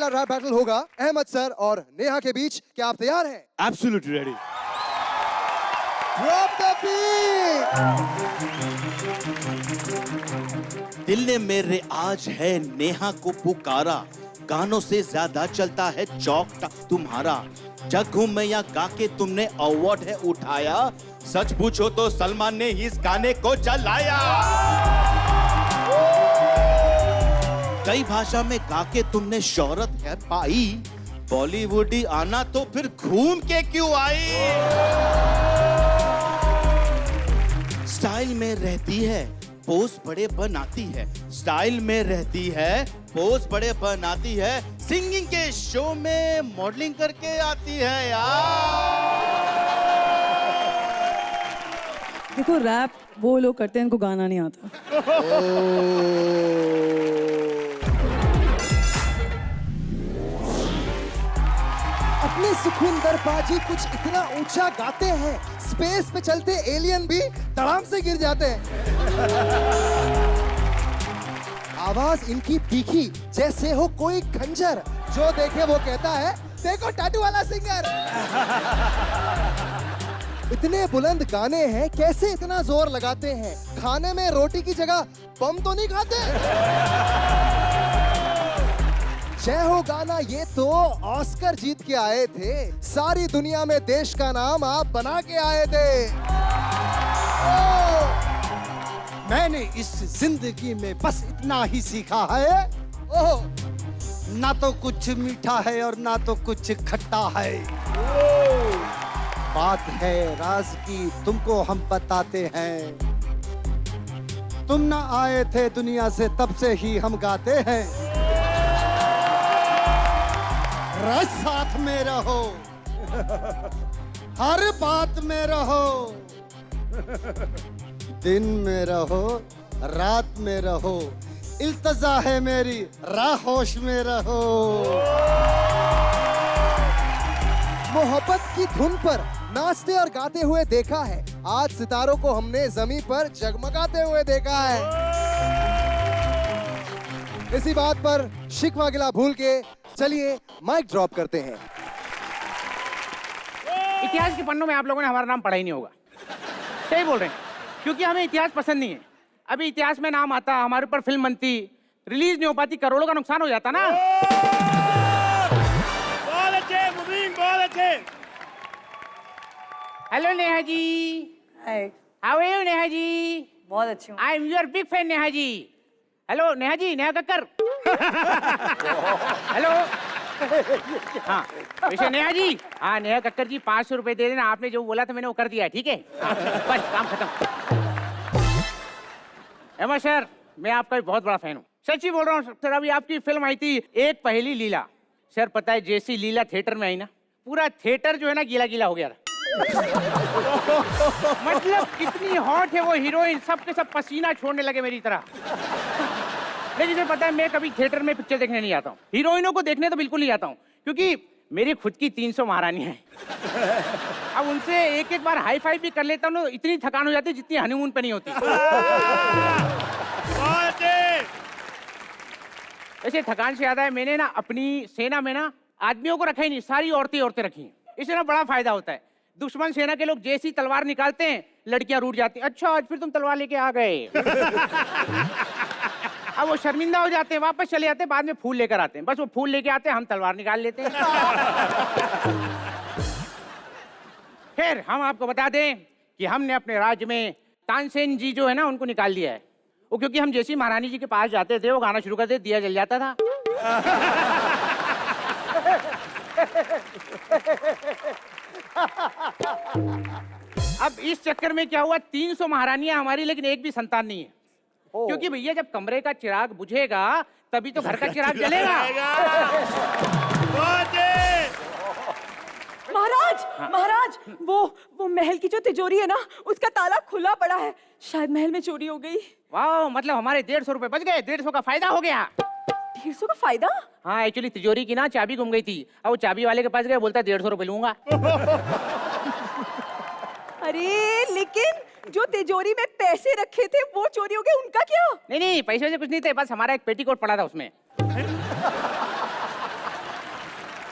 मजेदार rap battle होगा Ahmad sir और नेहा के बीच। क्या आप तैयार हैं? Absolutely ready. Drop the beat. दिल ने मेरे आज है नेहा को पुकारा, गानों से ज्यादा चलता है चौक तुम्हारा। जग घूमे या गा के तुमने अवार्ड है उठाया, सच पूछो तो सलमान ने इस गाने को चलाया। कई भाषा में गा के तुमने शोहरत है पाई, बॉलीवुडी आना तो फिर घूम के क्यों आई। स्टाइल में रहती है पोज बड़े बनाती है, स्टाइल में रहती है पोज बड़े बनाती है, सिंगिंग के शो में मॉडलिंग करके आती है यार। देखो रैप वो लोग करते हैं इनको गाना नहीं आता। अपने सुखविंदर पाजी कुछ इतना ऊंचा गाते हैं, स्पेस पे चलते एलियन भी धड़ाम से गिर जाते हैं। आवाज इनकी तीखी जैसे हो कोई खंजर, जो देखे वो कहता है देखो टैटू वाला सिंगर। इतने बुलंद गाने हैं, कैसे इतना जोर लगाते हैं? खाने में रोटी की जगह बम तो नहीं खाते? जय हो गाना ये तो ऑस्कर जीत के आए थे, सारी दुनिया में देश का नाम आप बना के आए थे। मैंने इस जिंदगी में बस इतना ही सीखा है, ओह ना तो कुछ मीठा है और ना तो कुछ खट्टा है। बात है राज की तुमको हम बताते हैं, तुम ना आए थे दुनिया से तब से ही हम गाते हैं। रस साथ में रहो, हर बात में रहो, दिन में रहो रात में रहो, इल्तजा है मेरी राहोश में रहो। मोहब्बत की धुन पर नाचते और गाते हुए देखा है, आज सितारों को हमने जमीन पर जगमगाते हुए देखा है। इसी बात पर शिकवा गिला भूल के चलिए माइक ड्रॉप करते हैं। इतिहास के पन्नों में आप लोगों ने हमारा नाम पढ़ा ही नहीं होगा। सही बोल रहे हैं, क्योंकि हमें इतिहास पसंद नहीं है। अभी इतिहास में नाम आता, हमारे ऊपर फिल्म बनती, रिलीज नहीं हो पाती, करोड़ों का नुकसान हो जाता ना। बहुत अच्छे मुबीन, बहुत अच्छे। Hello Neha ji, how are you Neha ji? बहुत अच्छी हूँ। I am your big fan Neha ji. Hello Neha ji, Neha Kakkar. Hello. हाँ वैसे नेहा जी, हाँ नेहा कक्कर जी 500 रुपए दे देना, आपने जो बोला था मैंने वो कर दिया, ठीक है? हाँ, बस काम खत्म। एमा सर, मैं आपका भी बहुत बड़ा फैन हूँ, सच्ची बोल रहा हूँ सर। अभी आपकी फिल्म आई थी एक पहेली लीला, सर पता है जैसी लीला थिएटर में आई ना, पूरा थिएटर जो है ना गीला गीला हो गया था। मतलब कितनी हॉट है वो हीरोइन, सब के सब पसीना छोड़ने लगे मेरी तरह। लेकिन सर पता है मैं कभी थिएटर में पिक्चर देखने नहीं आता हूँ, हीरोइनों को देखने तो बिल्कुल नहीं आता हूँ, क्योंकि मेरी खुद की 300 महारानियां हैं। अब उनसे एक एक बार हाई फाई भी कर लेता हूँ, इतनी थकान हो जाती है जितनी हनीमून पे नहीं होती। ऐसे थकान से याद है, मैंने ना अपनी सेना में ना आदमियों को रखा ही नहीं, सारी औरतें औरतें रखी हैं। इससे ना बड़ा फायदा होता है, दुश्मन सेना के लोग जैसी तलवार निकालते हैं लड़कियां रूठ जाती हैं। अच्छा आज फिर तुम तलवार लेके आ गए। अब वो शर्मिंदा हो जाते हैं, वापस चले जाते हैं, बाद में फूल लेकर आते हैं। बस वो फूल लेके आते हैं, हम तलवार निकाल लेते हैं। खैर हम आपको बता दें कि हमने अपने राज्य में तानसेन जी जो है ना उनको निकाल दिया है। वो क्योंकि हम जैसी महारानी जी के पास जाते थे वो गाना शुरू करते, दिया जल जाता था। अब इस चक्कर में क्या हुआ, 300 महारानियां हमारी, लेकिन एक भी संतान नहीं है। क्योंकि भैया जब कमरे का चिराग बुझेगा तभी तो घर का चिराग जलेगा। महाराज, महाराज, वो महल की जो तिजोरी है ना उसका ताला खुला पड़ा है, शायद महल में चोरी हो गई। वाह, मतलब हमारे 150 रुपए बच गए, 150 का फायदा हो गया। 150 का फायदा? हाँ एक्चुअली तिजोरी की ना चाबी गुम गई थी, अब वो चाबी वाले के पास गए, बोलता 150 रुपए लूंगा। अरे लेकिन जो तिजोरी में पैसे रखे थे वो चोरी हो गए, उनका क्या? नहीं नहीं पैसे वैसे कुछ नहीं थे, बस हमारा एक पेटीकोट पड़ा था उसमें।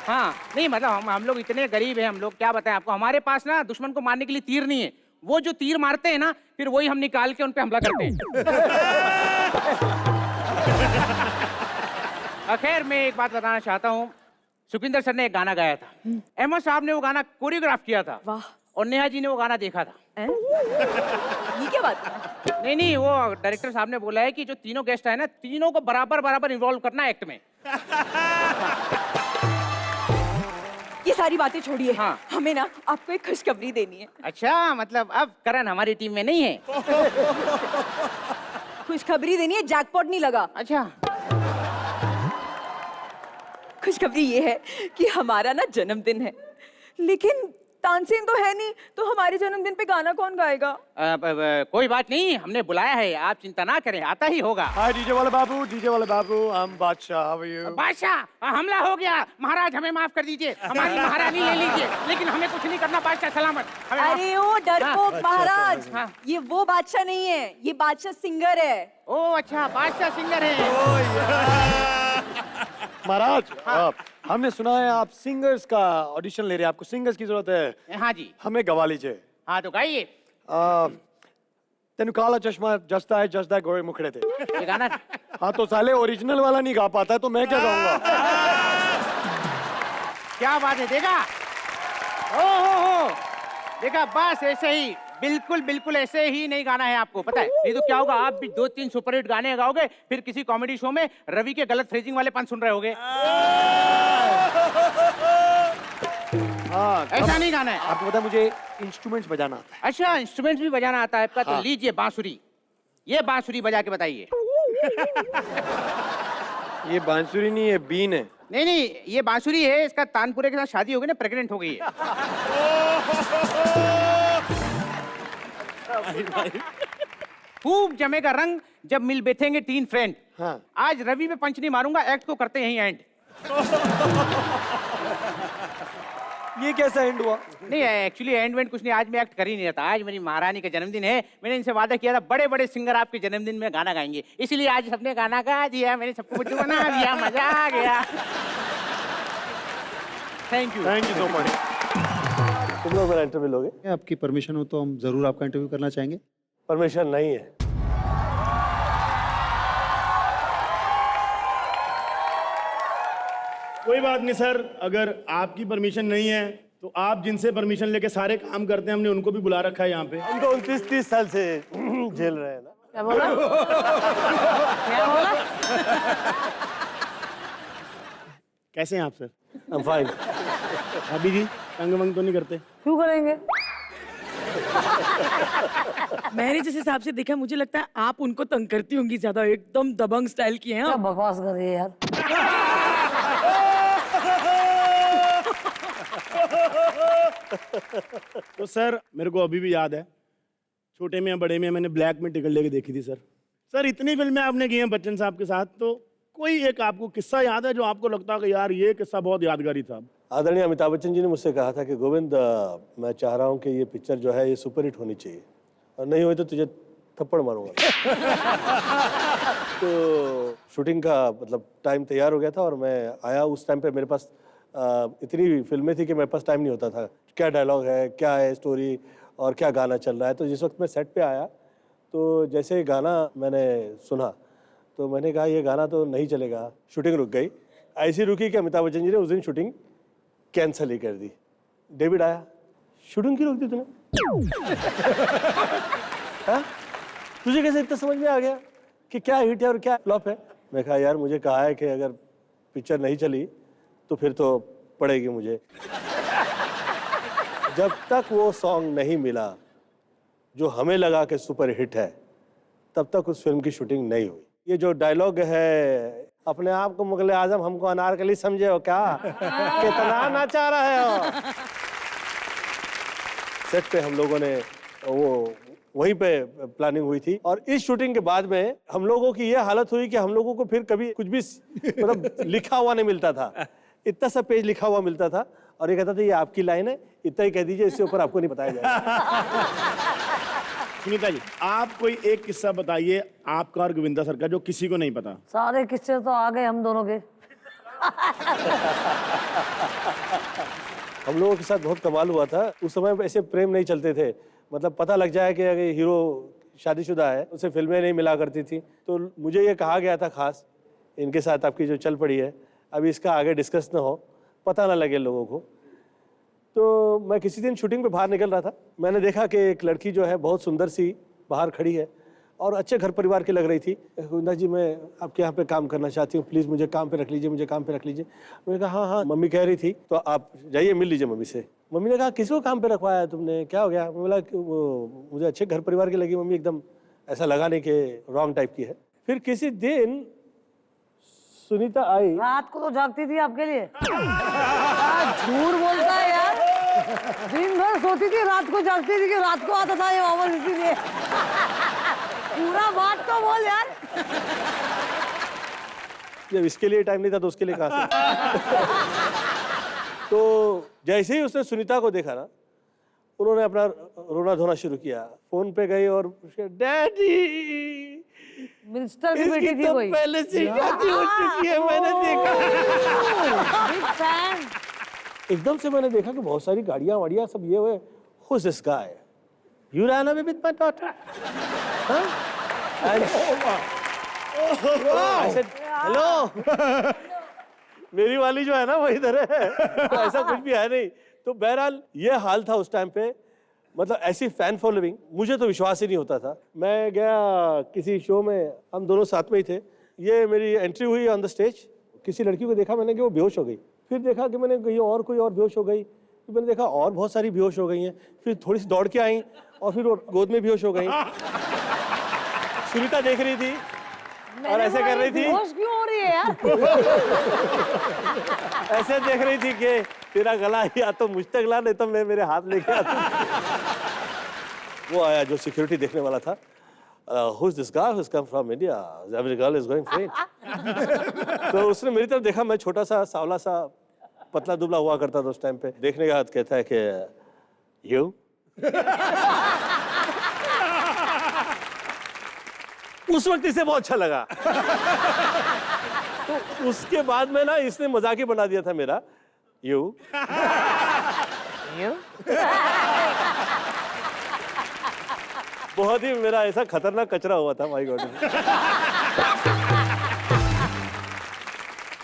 हाँ नहीं मतलब हम लोग इतने गरीब हैं, हम लोग क्या बताएं आपको, हमारे पास ना दुश्मन को मारने के लिए तीर नहीं है, वो जो तीर मारते हैं ना फिर वही हम निकाल के उन पे हमला करते हैं। खैर मैं एक बात बताना चाहता हूँ, सुखविंदर सर ने एक गाना गाया था, अहमद साहब ने वो गाना कोरियोग्राफ किया था, वाह। और नेहा जी ने वो गाना देखा था। हैं? ये क्या बात है? नहीं वो डायरेक्टर साहब ने बोला है कि जो तीनों गेस्ट आए ना तीनों को बराबर बराबर इन्वॉल्व करना है एक्ट में। ये सारी बातें छोड़िए, हाँ। हमें ना आपको एक खुशखबरी देनी है। अच्छा मतलब अब करण हमारी टीम में नहीं है? खुशखबरी देनी है, जैकपॉट नहीं लगा। अच्छा खुशखबरी ये है कि हमारा ना जन्मदिन है, लेकिन तानसेन तो है नहीं, तो हमारे जन्मदिन पे गाना कौन गाएगा? कोई बात नहीं, हमने बुलाया है, आप चिंता ना करें, आता ही होगा। हाय डीजे वाले बाबू, हम बादशाह, हाउ आर यू? बादशाह हमला हो गया, महाराज हमें माफ कर दीजिए, हमारी महारानी ले लीजिए, लेकिन हमें कुछ नहीं करना, बादशाह सलामत। हमें माफ- अरे ओ डरपोक अच्छा, महाराज, हाँ। ये वो बादशाह नहीं है, ये बादशाह सिंगर है। ओ अच्छा बादशाह सिंगर है। महाराज हमने सुना है आप सिंगर्स का ऑडिशन ले रहे हैं, आपको सिंगर्स की जरूरत है, हाँ जी, हमें गवा लीजिए। हाँ तो गाइए तेनु काला चश्मा जसदा है गोरे मुखड़े थे। ये गाना। हाँ तो साले ओरिजिनल वाला नहीं गा पाता है तो मैं क्या गाऊंगा? क्या बात है, देखा? हो देखा, बस ऐसे ही, बिल्कुल बिल्कुल ऐसे ही नहीं गाना है आपको, पता है? नहीं तो क्या होगा, आप भी 2-3 सुपरहिट गाने गाओगे, फिर किसी कॉमेडी शो में रवि के गलत फ्रेजिंग वाले पन सुन रहे होगे। हाँ ऐसा नहीं गाना है। आपको पता है मुझे इंस्ट्रूमेंट्स बजाना आता है। अच्छा इंस्ट्रूमेंट्स भी बजाना आता है आपका? तो हाँ। लीजिए बांसुरी, ये बांसुरी बजा के बताइए। ये बांसुरी नहीं है, बीन है। नहीं ये बांसुरी है, इसका तानपुरे के साथ शादी हो गई ना, प्रेग्नेंट हो गई है। खूब जमेगा रंग जब मिल बैठेंगे 3 फ्रेंड। हाँ। आज रवि पे पंच नहीं मारूंगा, एक्ट को करते यहीं एंड। ये कैसा एंड हुआ? नहीं एक्चुअली एंड वेंड कुछ नहीं, आज मैं एक्ट कर ही नहीं रहा था, आज मेरी महारानी का जन्मदिन है, मैंने इनसे वादा किया था बड़े बड़े सिंगर आपके जन्मदिन में गाना गाएंगे, इसलिए आज सबने गाना गा दिया, मैंने सबको बुद्धू बना दिया, मजा आ गया। Thank you so much. तुम लोग मेरा इंटरव्यू लोगे? आपकी परमिशन हो तो हम जरूर आपका इंटरव्यू करना चाहेंगे। परमिशन नहीं है। कोई बात नहीं सर, अगर आपकी परमिशन नहीं है तो आप जिनसे परमिशन लेके सारे काम करते हैं हमने उनको भी बुला रखा है यहाँ पे। हम तो 29-30 साल से झेल रहे हैं ना। क्या बोला? क्या बोला? कैसे हैं आप सर? I'm fine। अभी जी तंग वंग तो नहीं करते? क्यों करेंगे? मैंने जिस हिसाब से देखा मुझे लगता है आप उनको तंग करती होंगी ज्यादा, एकदम दबंग स्टाइल की हैं आप। बकवास कर रही है यार। तो सर मेरे को अभी भी याद है, छोटे में या बड़े में मैंने ब्लैक में टिकट लेके देखी थी सर। सर इतनी फिल्में आपने की हैं बच्चन साहब के साथ, तो कोई एक आपको किस्सा याद है जो आपको लगता है कि यार ये किस्सा बहुत यादगारी था? आदरणीय अमिताभ बच्चन जी ने मुझसे कहा था कि गोविंद मैं चाह रहा हूँ कि ये पिक्चर जो है ये सुपरहिट होनी चाहिए, और नहीं हुई तो तुझे थप्पड़ मारूंगा। तो शूटिंग का मतलब टाइम तैयार हो गया था और मैं आया, उस टाइम पे मेरे पास इतनी फिल्में थी कि मेरे पास टाइम नहीं होता था, क्या डायलॉग है, क्या है स्टोरी और क्या गाना चल रहा है। तो जिस वक्त मैं सेट पे आया तो जैसे गाना मैंने सुना तो मैंने कहा ये गाना तो नहीं चलेगा, शूटिंग रुक गई। ऐसी रुकी कि अमिताभ बच्चन जी ने उस दिन शूटिंग कैंसिल ही कर दी। डेविड आया, शूटिंग क्यों रोक दी तूने? हाँ? तुझे कैसे इतना समझ में आ गया कि क्या हिट है और क्या फ्लॉप है? मैं कहा यार मुझे कहा है कि अगर पिक्चर नहीं चली तो फिर तो पड़ेगी मुझे। जब तक वो सॉन्ग नहीं मिला जो हमें लगा कि सुपर हिट है, तब तक उस फिल्म की शूटिंग नहीं हुई। ये जो डायलॉग है, अपने आप को मुगले आजम हमको अनारकली समझे हो क्या? कितना नाचा रहे हो? सेट पे हम लोगों ने वो वहीं पे प्लानिंग हुई थी, और इस शूटिंग के बाद में हम लोगों की ये हालत हुई कि हम लोगों को फिर कभी कुछ भी मतलब लिखा हुआ नहीं मिलता था। इतना सा पेज लिखा हुआ मिलता था और ये कहता था ये आपकी लाइन है, इतना ही कह दीजिए, इससे ऊपर आपको नहीं बताया जाएगा। सुनीता जी आप कोई एक किस्सा बताइए आपका और गोविंदा सर का जो किसी को नहीं पता। सारे किस्से तो आ गए हम दोनों के। हम लोगों के साथ बहुत कमाल हुआ था। उस समय ऐसे प्रेम नहीं चलते थे, मतलब पता लग जाए कि अगर हीरो शादीशुदा है, उसे फिल्में नहीं मिला करती थी। तो मुझे ये कहा गया था खास, इनके साथ आपकी जो चल पड़ी है, अभी इसका आगे डिस्कस ना हो, पता ना लगे लोगों को। तो मैं किसी दिन शूटिंग पे बाहर निकल रहा था, मैंने देखा कि एक लड़की जो है बहुत सुंदर सी बाहर खड़ी है और अच्छे घर परिवार की लग रही थी। गोविंदा जी, मैं आपके यहाँ पे काम करना चाहती हूँ, प्लीज़ मुझे काम पे रख लीजिए, मुझे काम पे रख लीजिए। मैंने कहा हाँ हाँ, मम्मी कह रही थी तो आप जाइए मिल लीजिए मम्मी से। मम्मी ने कहा किसको काम पे रखवाया है तुमने, क्या हो गया? मैं बोला कि वो मुझे अच्छे घर परिवार की लगी मम्मी, एकदम ऐसा लगा नहीं कि रॉन्ग टाइप की है। फिर किसी दिन सुनीता आई। रात को तो जागती थी आपके लिए। झूठ बोलता है यार, दिन भर सोती थी, रात को जागती थी कि रात को आता था ये वापस, इसीलिए। पूरा बात तो बोल यार। जब इसके लिए टाइम नहीं था तो उसके लिए कहाँ से? तो जैसे ही उसने सुनीता को देखा ना, उन्होंने अपना रोना धोना शुरू किया। फोन पे गई और डैडी, मिनिस्टर की बेटी थी कोई, पहले से शादी हो चुकी है, मैंने देखा। Big fan. एकदम से मैंने देखा कि बहुत सारी गाड़ियां वाड़ियां सब ये हुए। Who's this guy? You ran away with my daughter? Huh? And I said, hello. मेरी वाली जो है ना वो इधर है। तो ऐसा कुछ भी है नहीं। तो बहरहाल ये हाल था उस टाइम पे, मतलब ऐसी फैन फॉलोइंग, मुझे तो विश्वास ही नहीं होता था। मैं गया किसी शो में, हम दोनों साथ में ही थे। ये मेरी एंट्री हुई ऑन द स्टेज, किसी लड़की को देखा मैंने कि वो बेहोश हो गई। फिर देखा कि मैंने कहीं और कोई और बेहोश हो गई, फिर मैंने देखा और बहुत सारी बेहोश हो गई हैं। फिर थोड़ी सी दौड़ के आई और फिर वो गोद में बेहोश हो गई। सुनीता देख रही थी और ऐसे कर रही थी, बेहोश क्यों हो रही है यार? ऐसे देख रही थी कि तेरा गला या तो मुझ तक ला, नहीं तो मैं मेरे हाथ लेके आता। वो आया जो सिक्योरिटी देखने वाला था। Who's this guy who's come from India? Every girl is going faint. तो उसने मेरी तरफ देखा, मैं छोटा सा सावला सा पतला दुबला हुआ करता था उस टाइम पे। देखने के बाद कहता है कि you? उस वक्त इसे बहुत अच्छा लगा। तो उसके बाद में ना इसने मजाक ही बना दिया था मेरा, you? बहुत ही मेरा ऐसा खतरनाक कचरा हुआ था, माय गॉड।